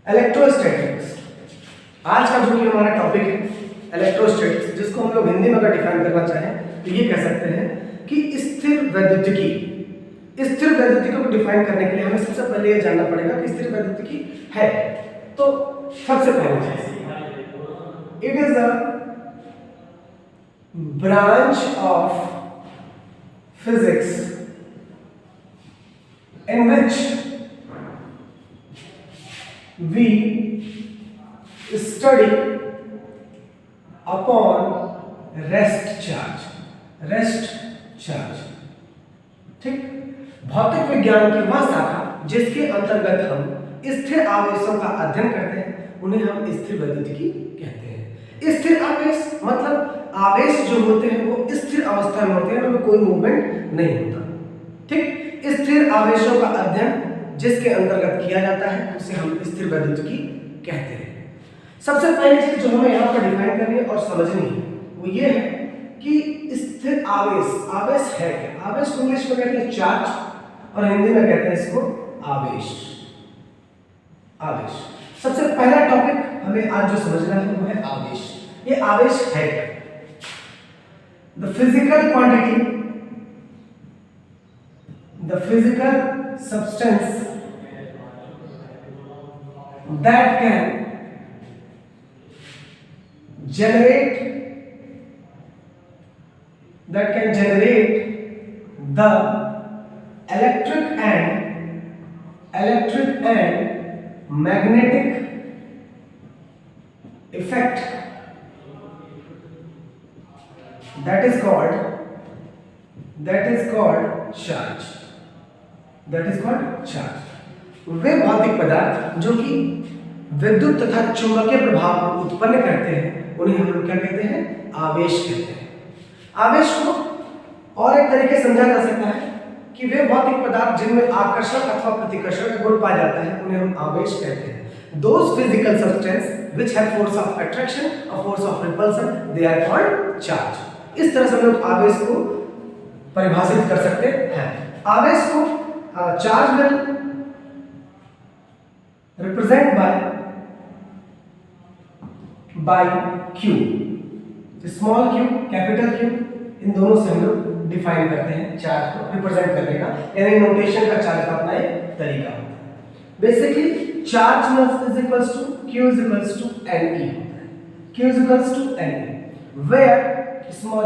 Electrostatics आज का जो कि हमारा टॉपिक है इलेक्ट्रोस्टैटिक्स, जिसको हम लोग हिंदी में अगर डिफाइन करना चाहें तो ये कह सकते हैं कि स्थिर वैद्युतिकी। स्थिर वैद्युतिकी को डिफाइन करने के लिए हमें सबसे पहले ये जानना पड़ेगा कि स्थिर वैद्युतिकी है। तो सबसे पहले चीज, it is a branch of physics in which we study upon rest charge। ठीक, भौतिक विज्ञान की वह शाखा जिसके अंतर्गत हम स्थिर आवेशों का अध्ययन करते हैं उन्हें हम स्थिर वैद्युतिकी कहते हैं। स्थिर आवेश मतलब आवेश जो होते हैं वो स्थिर अवस्था में होते हैं, उनमें कोई मूवमेंट नहीं होता। ठीक, स्थिर आवेशों का अध्ययन जिसके अंतर्गत किया जाता है उसे हम स्थिर वैद्युतिकी कहते हैं। सबसे पहली चीज जो हमें यहाँ पर डिफाइन करनी है और समझनी है वो ये है कि स्थिर आवेश है क्या। आवेश को इंग्लिश में कहते हैं चार्ज और हिंदी में कहते हैं इसको आवेश। सबसे पहला टॉपिक हमें आज जो समझना है वो है आवेश। ये आवेश है क्या? The physical quantity, the physical substance that can generate the electric and magnetic effect, that is called charge। वे भौतिक पदार्थ जो कि विद्युत तथा चुंबकीय प्रभाव को उत्पन्न करते हैं उन्हें हम लोग क्या कहते हैं? आवेश कहते हैं। आवेश को और एक तरीके से समझा जा सकता है कि वे भौतिक पदार्थ जिनमें आकर्षण अथवा प्रतिकर्षण का गुण पाया जाता है उन्हें हम आवेश कहते हैं। Those physical substances which have force of attraction or force of repulsion, they are called charge। इस तरह से हम लोग आवेश को परिभाषित कर सकते हैं। आवेश को charge will represent by Q, small q capital Q, इन दोनों से हम लोग डिफाइन करते हैं चार्ज को रिप्रेजेंट करने का, यानी नोटेशन का चार्ज का अपना एक तरीका होता है। Basically charge is equals to Q is equals to Ne होता है। Q is equals to Ne where small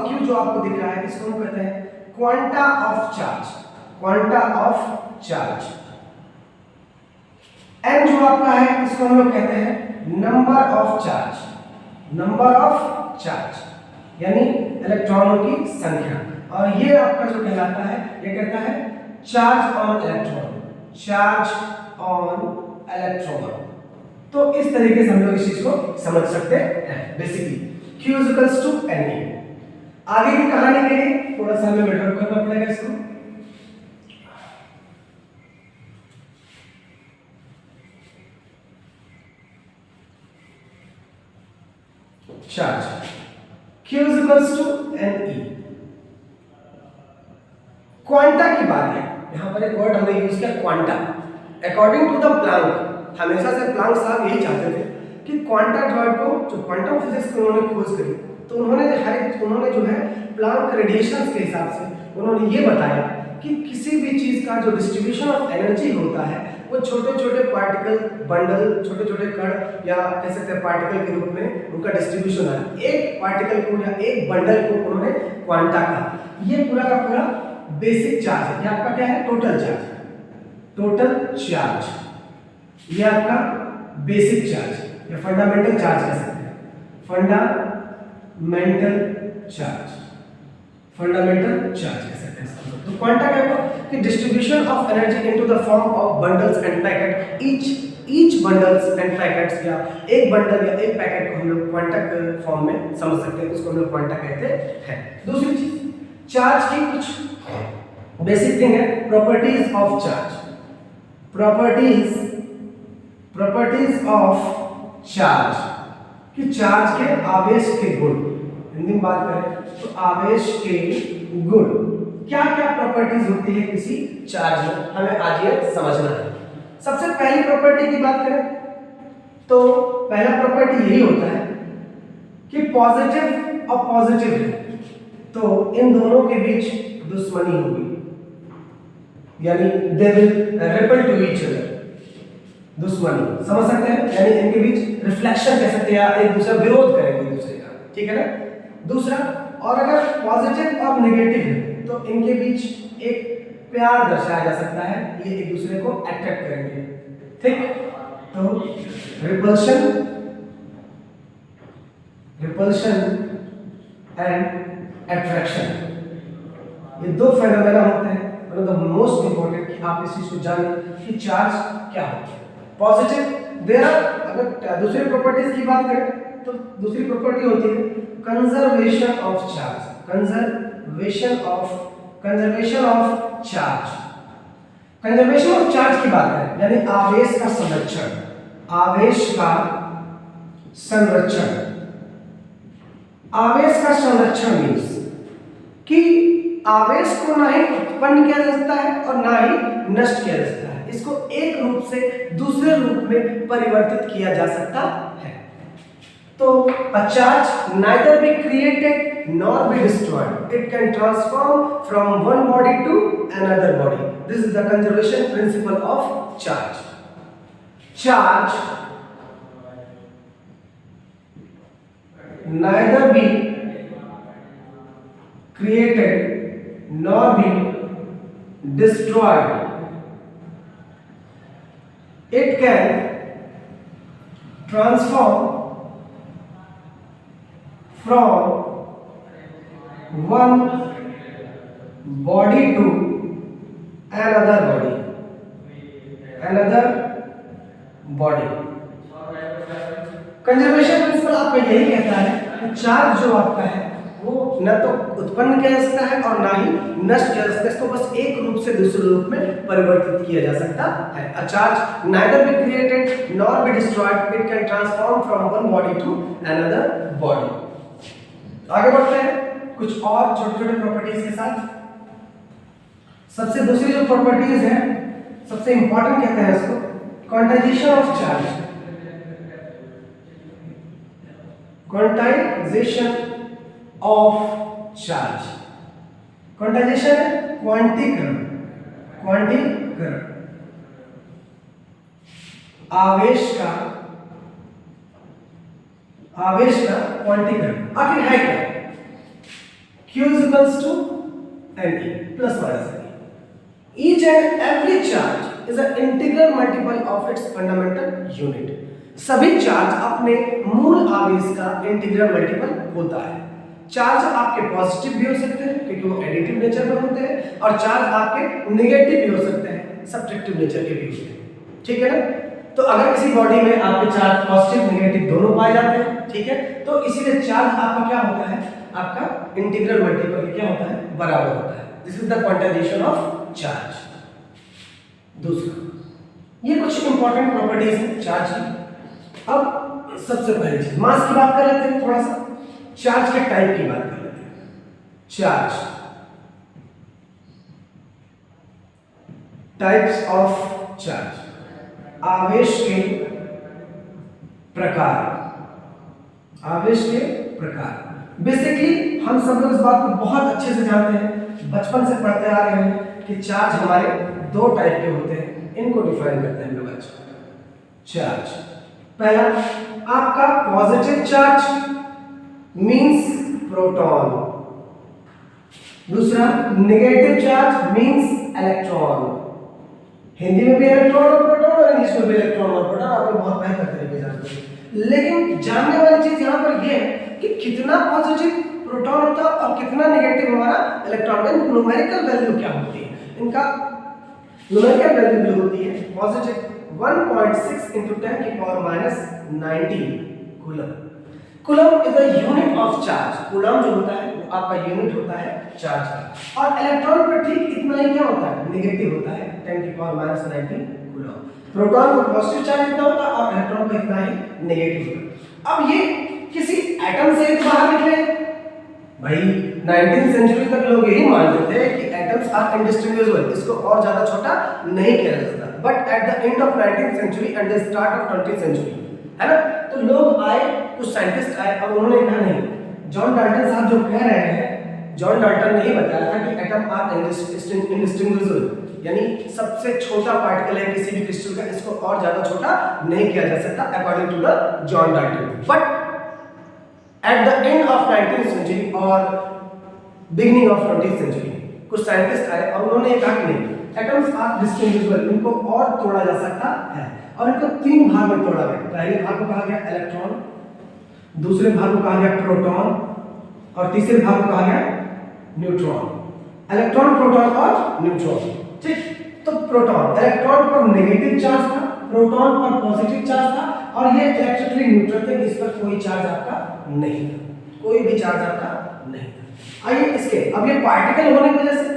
q जो आपको दिख रहा है इसको हम कहते हैं क्वांटा ऑफ चार्ज। n जो आपका है इसको हम लोग कहते हैं नंबर ऑफ चार्ज, यानी इलेक्ट्रॉनों की संख्या। और ये आपका जो कहलाता है ये कहता है चार्ज ऑन इलेक्ट्रॉन। तो इस तरीके से हम लोग इस चीज को समझ सकते हैं। Basically Q is equals to Ne। आगे की कहानी के लिए थोड़ा सा हमें बिल्डअप करना पड़ेगा इसको। Charge Q is equals to Ne। Quanta की बात है, यहां पर एक वर्ड हमने यूज किया quanta. According to the Planck, हमेशा से प्लैंक साहब यही चाहते थे कि क्वांटा ड्रॉइड को जो क्वांटम फिजिक्स को उन्होंने खोज करी तो उन्होंने जो है प्लैंक रेडिएशंस के हिसाब से उन्होंने ये बताया कि किसी भी चीज का जो डिस्ट्रीब्यूशन ऑफ एनर्जी होता है वो छोटे छोटे पार्टिकल बंडल, छोटे छोटे कण या कह सकते हैं पार्टिकल के रूप में उनका डिस्ट्रीब्यूशन है। एक पार्टिकल को या एक बंडल को उन्होंने क्वांटा कहा। ये पूरा का पूरा बेसिक चार्ज है। ये आपका क्या है? Total charge. ये आपका बेसिक चार्ज या फंडामेंटल चार्ज कह सकते हैं। फंडामेंटल चार्ज कह सकते हैं। तो क्वांटा क्या होगा कि distribution of energy into the form of bundles end packet. Each bundles and packets, या एक बंडल या एक पैकेट को हम लोग क्वांटा के फॉर्म में समझ सकते हैं, उसको हम लोग क्वांटा कहते हैं। दूसरी चीज, चार्ज की कुछ बेसिक थिंग है, properties of charge. Properties of charge कि चार्ज के आवेश के गुण, हिंदी में बात करें तो आवेश के गुण क्या क्या प्रॉपर्टीज होती है किसी चार्ज में, हमें आज ये समझना है। सबसे पहली प्रॉपर्टी की बात करें तो पहला प्रॉपर्टी यही होता है कि पॉजिटिव और पॉजिटिव है तो इन दोनों के बीच दुश्मनी होगी, यानी they will repel to each other, दुश्मनी समझ सकते हैं, यानी इनके बीच रिफ्लेक्शन कह सकते हैं या एक दूसरा विरोध करेंगे एक दूसरे का, ठीक है ना। दूसरा, और अगर पॉजिटिव और नेगेटिव है तो इनके बीच एक प्यार दर्शाया जा सकता है, ये एक दूसरे को अट्रैक्ट करेंगे, ठीक। तो रिपल्शन एंड अट्रैक्शन, ये दो फेनोमेना होते हैं, one of the most important कि आप इस चीज को जानें कि चार्ज क्या होता है। पॉजिटिव देयर आर, अगर दूसरी प्रॉपर्टीज की बात करें तो दूसरी प्रॉपर्टी होती है conservation of charge, conservation of charge. Conservation of charge की बात करें यानी आवेश का संरक्षण, आवेश का संरक्षण। आवेश का संरक्षण मीन्स कि आवेश को ना ही उत्पन्न किया जा सकता है और ना ही नष्ट किया जा सकता है, इसको एक रूप से दूसरे रूप में परिवर्तित किया जा सकता है। तो a charge neither be created nor be destroyed, it can transform from one body to another body. This is the conservation principle of charge. Charge neither be created nor be destroyed, it can transform from one body to another body, conservation principle आपको यही कहता है कि charge जो आपका है वो न तो उत्पन्न किया जा सकता है और ना ही नष्ट किया जा सकता है, इसको बस एक रूप से दूसरे रूप में परिवर्तित किया जा सकता है। A charge neither be created nor be destroyed, it can transform from one body to another body. आगे बढ़ते हैं कुछ और छोटे छोटे प्रॉपर्टीज के साथ। सबसे दूसरी जो प्रॉपर्टीज है सबसे इंपॉर्टेंट कहते हैं इसको quantization of charge, quantization of charge. Quantization है क्वांटीकरण, क्वांटीकरण आवेश का क्वांटीकरण। आखिर है क्या? Q is equals to NE plus minus NE. Each and every charge is an integral multiple of its fundamental unit. सभी चार्ज अपने मूल आवेश का इंटीग्रल मल्टीपल होता है। चार्ज आपके पॉजिटिव भी हो सकते हैं क्योंकि वो एडिटिव नेचर में होते हैं, और चार्ज आपके नेगेटिव भी हो सकते हैं, सब्ट्रैक्टिव नेचर के भी होते हैं, ठीक है ना। तो अगर किसी बॉडी में आपके चार्ज पॉजिटिव नेगेटिव दोनों पाए जाते हैं, ठीक है, तो इसीलिए चार्ज आपका क्या होता है, आपका इंटीग्रल मल्टीपल क्या होता है, बराबर होता है। This is the quantization of charge. दूसरा, ये कुछ इंपॉर्टेंट प्रॉपर्टीज हैं चार्ज की। अब सबसे पहली चीज मास की बात कर लेते हैं, थोड़ा सा चार्ज के टाइप की बात कर लेते हैं। चार्ज टाइप्स ऑफ चार्ज, आवेश के प्रकार, आवेश के प्रकार। बेसिकली हम सब लोग इस बात को बहुत अच्छे से जानते हैं, बचपन से पढ़ते आ रहे हैं कि चार्ज हमारे दो टाइप के होते हैं, इनको डिफाइन करते हैं लोग आज। चार्ज पहला आपका पॉजिटिव चार्ज मींस प्रोटॉन, दूसरा negative charge means electron. Hindi में भी इलेक्ट्रॉन और प्रोटॉन और इंग्लिश में भी इलेक्ट्रॉन और प्रोटॉन, आपको बहुत बेहतर तरीके से जानते हैं। लेकिन जानने वाली चीज यहाँ पर यह है कि कितना पॉजिटिव प्रोटॉन होता है और कितना नेगेटिव हमारा इलेक्ट्रॉन। न्यूमेरिकल वैल्यू क्या होती है इनका? न्यूमेरिकल वैल्यू जो होती है पॉजिटिव 1.6 into 10 की power minus 19 coulomb. Coulomb is the unit of charge. Coulomb जो होता है वो आपका यूनिट होता है चार्ज का, और इलेक्ट्रॉन पर ठीक इतना ही क्या होता है, नेगेटिव होता है 10 की पावर माइनस 19 कूलम। प्रोटॉन को पॉजिटिव चार्ज इतना होता है और इलेक्ट्रॉन को इतना ही नेगेटिव होता है। अब ये किसी एटम से बाहर निकले भाई, 19th सेंचुरी तक लोग यही मानते थे कि एटम्स आर इनडिस्टिंग्विशेबल, इसको और ज्यादा छोटा नहीं किया जा सकता। But at the end of 19th century and the start of 20th century, है ना। तो लोग आए, कुछ साइंटिस्ट आए और उन्होंने कहा नहीं, जॉन डाल्टन साहब जो कह रहे हैं, जॉन डाल्टन ने ही बताया था कि एटम आर इंडिस्टिंग्विशिबल, यानी सबसे छोटा पार्टिकल है किसी भी क्रिस्टल का, इसको और ज्यादा छोटा नहीं किया जा सकता according to the John Dalton. But at the end of 19th century और बिगिनिंग ऑफ 20th सेंचुरी कुछ साइंटिस्ट आए और उन्होंने कहा कि नहीं, एटम्स आर डिस्टिंग्विशिबल, इनको और तोड़ा जा सकता है और इनको तीन भाग में तोड़ा गया। पहले भाग को कहा गया इलेक्ट्रॉन, दूसरे भाग को कहा गया प्रोटॉन और तीसरे भाग को कहा गया न्यूट्रॉन। इलेक्ट्रॉन, प्रोटॉन और न्यूट्रॉन, ठीक। तो प्रोटॉन इलेक्ट्रॉन पर नेगेटिव चार्ज था, प्रोटॉन पर पॉजिटिव चार्ज था और ये इलेक्ट्रिकली न्यूट्रल थे, इस पर कोई चार्ज आपका नहीं था, कोई भी चार्ज आपका नहीं था। आइए इसके, अब ये पार्टिकल होने की वजह से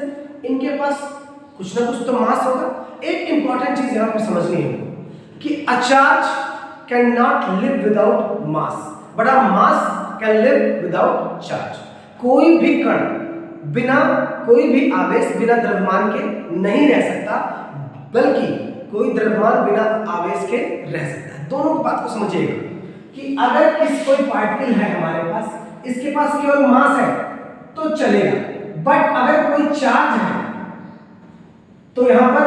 इनके पास कुछ ना कुछ तो मास होगा। एक इंपॉर्टेंट चीज यहां पर समझनी है कि a charge can not live without mass, but a mass can live without charge. कोई भी कण बिना, कोई भी आवेश बिना द्रव्यमान के नहीं रह सकता, बल्कि कोई द्रव्यमान बिना आवेश के रह सकता है। दोनों बात को समझिएगा कि अगर कोई पार्टिकल है हमारे पास, इसके पास केवल मास है तो चलेगा, बट अगर कोई चार्ज है तो यहां पर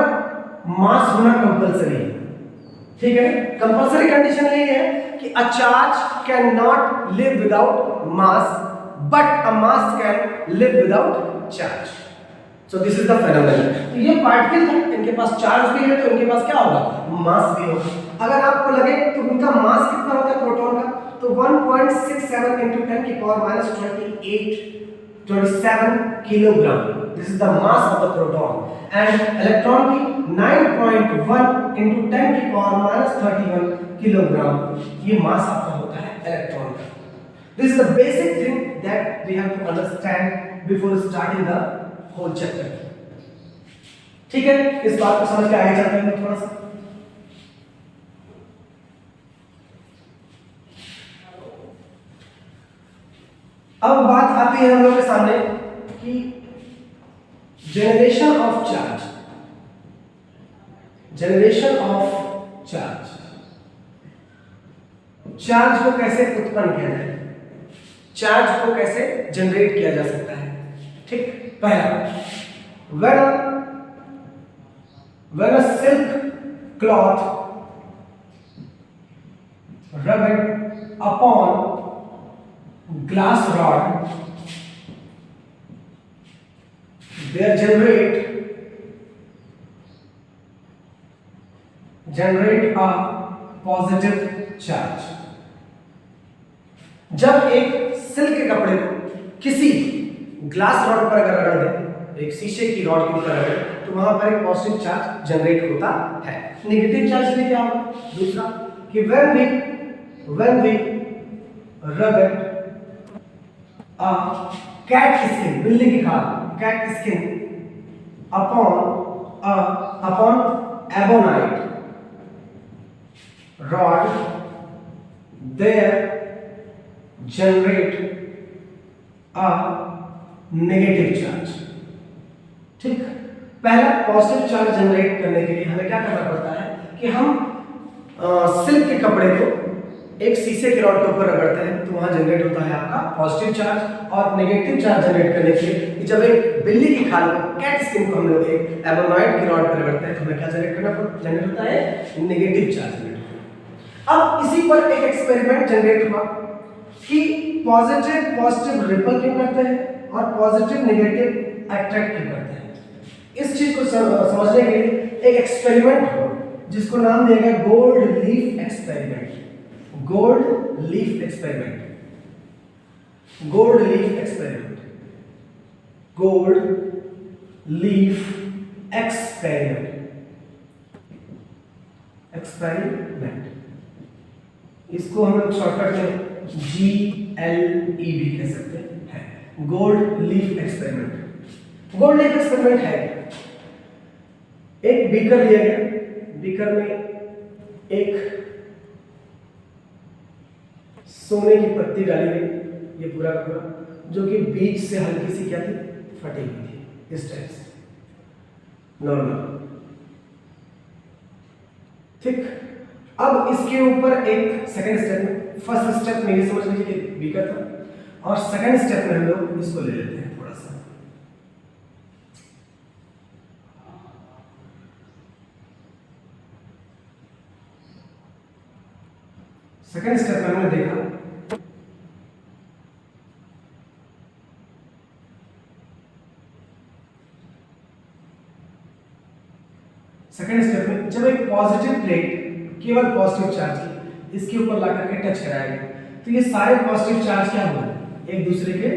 मास होना कंपलसरी है, ठीक है। कंपलसरी कंडीशन ये है कि a charge can not live without mass, but a mass can live without charge. So this is the phenomenon. तो ये पार्टिकल था, इनके पास चार्ज भी है तो इनके पास क्या होगा, मास भी होगा। अगर आपको लगे तो उनका मास कितना होता है प्रोटॉन का, तो 1.67 into 10 की power -27 kilogram, this is the mass of the proton. And electron की 9.1 into 10 की पावर -31 किलोग्राम, ये मास आपका होता है इलेक्ट्रॉन का। This is the basic thing that we have to understand before starting the whole chapter. ठीक है, इस बात को समझ के आगे चलते हैं थोड़ा सा। अब बात आती है हम लोग के सामने कि generation of charge, generation of charge, charge को कैसे उत्पन्न किया जाए, चार्ज को कैसे जनरेट किया जा सकता है, ठीक। पहला, when a silk cloth rubbed upon glass rod, there generate a positive charge। जब एक सिल्क के कपड़े को किसी ग्लास रॉड पर अगर रगड़ दें, एक शीशे की रॉड के ऊपर रगड़े, तो वहां पर एक पॉजिटिव चार्ज जनरेट होता है। नेगेटिव चार्ज में क्या होगा, दूसरा कि when we rub a cat skin, बिल्ली की खाल, cat skin upon ebonite rod, there generate a negative charge, ठीक। पहला पॉजिटिव चार्ज जनरेट करने के लिए हमें क्या करना पड़ता है कि हम सिल्क के कपड़े को एक शीशे के रॉड के ऊपर रगड़ते हैं तो वहां जनरेट होता है आपका पॉजिटिव चार्ज। और नेगेटिव चार्ज जनरेट करने के लिए जब एक बिल्ली की खाल को, कैट स्किन को हम लोग एक एबोनाइट की रॉड पर रगड़ते हैं तो हमें क्या जनरेट होता है, नेगेटिव चार्ज जनरेट होता है। अब इसी पर एक एक्सपेरिमेंट जनरेट हुआ कि पॉजिटिव रिपल क्यों करते हैं और पॉजिटिव नेगेटिव अट्रैक्ट क्यों करते हैं। इस चीज को समझने के लिए एक एक्सपेरिमेंट हो जिसको नाम दिया गया gold leaf experiment. Gold leaf experiment, gold leaf experiment, gold leaf experiment, इसको हम लोग शॉर्टकट में GLE भी कह सकते हैं, gold leaf experiment. Gold leaf experiment है एक बीकर लिया गया, बीकर में एक सोने की पत्ती डाली गई, ये पूरा का पूरा, जो कि बीच से हल्की सी क्या थी, फटी हुई थी, इस टाइप से नॉर्मल। ठीक, अब इसके ऊपर एक सेकंड स्टेप में, फर्स्ट स्टेप में ये समझ लीजिए कि बीकर था, और सेकंड स्टेप में हम लोग इसको ले लेते हैं थोड़ा सा। सेकंड स्टेप में हमने देखा सेकंड स्टेप में जब एक पॉजिटिव प्लेट केवल पॉजिटिव चार्ज की इसके ऊपर ला करके टच कराएगा, तो ये सारे पॉजिटिव चार्ज क्या हुए, एक दूसरे के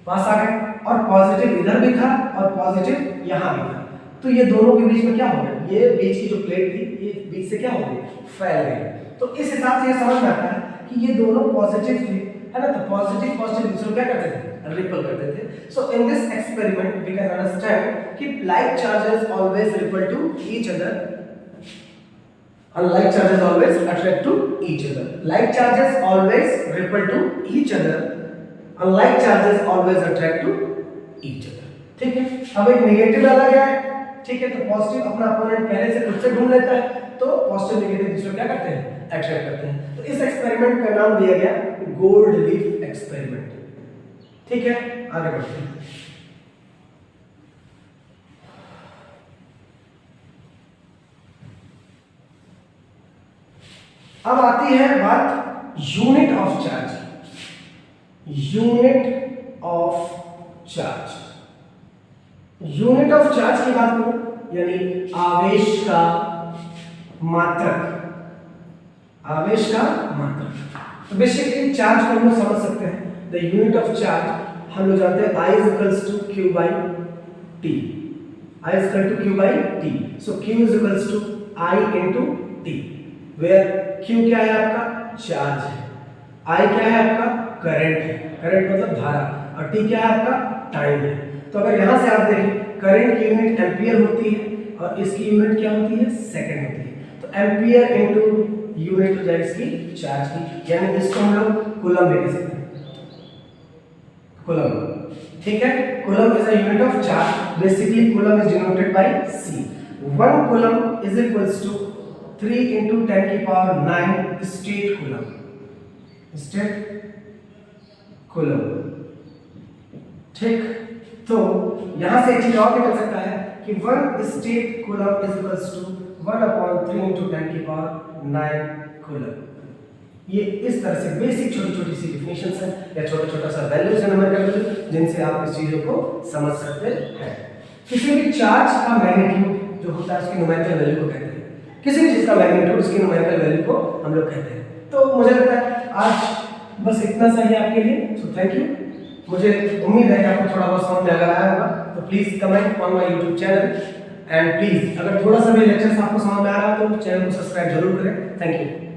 पास आ गए, और पॉजिटिव इधर भी था और पॉजिटिव यहाँ भी था, तो ये दोनों के बीच में क्या हो गया, ये बीच की जो प्लेट थी ये बीच से क्या हो गई, फैल गई। तो इस हिसाब से ये समझ में आता है कि ये दोनों पॉजिटिव थे, है ना, तो पॉजिटिव पॉजिटिव दूसरे क्या करते थे, रिपल करते थे। So in this experiment we can understand कि like charges always repel to each other and like charges always attract to each other. Like charges always repel to each other and like charges always attract to each other. ठीक है, अब एक negative डाला गया है, ठीक है, तो पॉजिटिव अपना अपोनेंट पहले से खुद से ढूंढ लेता है, तो पॉजिटिव नेगेटिव दूसरे क्या करते हैं, अट्रैक्ट करते हैं। तो इस एक्सपेरिमेंट का नाम दिया गया गोल्ड लीफ एक्सपेरिमेंट। ठीक है, आगे बढ़ते हैं। अब आती है बात unit of charge. Unit of charge, unit of charge की बात करूं यानी आवेश का मात्रक, आवेश का मात्रक। तो बेसिकली चार्ज को हम लोग समझ सकते हैं, द यूनिट ऑफ चार्ज हम लोग जानते हैं I is equals to Q by T, I is equal to Q by T, so Q is equals to I into T, where Q क्या है आपका, चार्ज है, I क्या है आपका, करंट है, करंट मतलब धारा, और T क्या है आपका, टाइम है। तो अगर यहां से आप देखें करंट की यूनिट एम्पियर होती है और इसकी यूनिट क्या होती है, सेकंड होती है, तो एम्पियर इनटू यूनिट हो जाएगी इसकी चार्ज की, यानी इसको हम लोग कूलम लिख सकते हैं, कूलम। ठीक है, coulomb is a unit of charge, basically coulomb is denoted by C। 1 coulomb is equals to 3 into 10 की power 9 stat coulomb, stat coulomb. ठीक, तो यहां से एक चीज और निकल सकता है कि 1 stat coulomb is equals to 1/3 into 10 की पावर 9 कूलम। ये इस तरह से बेसिक छोटी छोटी सी डिफिनेशंस हैं या छोटा छोटा सा वैल्यूज है नंबर का, जिनसे आप इस चीजों को समझ सकते हैं। किसी भी चार्ज का मैग्नीट्यूड जो होता है उसकी न्यूमेरिकल वैल्यू को कहते हैं, किसी भी चीज का मैग्नीट्यूड उसकी न्यूमेरिकल वैल्यू को हम लोग कहते हैं। तो मुझे लगता है आज बस इतना सा ही आपके लिए, सो थैंक यू। मुझे उम्मीद है कि आपको थोड़ा बहुत समझ में अगर आया होगा, तो please comment on my YouTube channel, and please अगर थोड़ा सा भी लेक्चर्स आपको समझ में आ रहा हो तो चैनल को सब्सक्राइब जरूर करें। Thank you.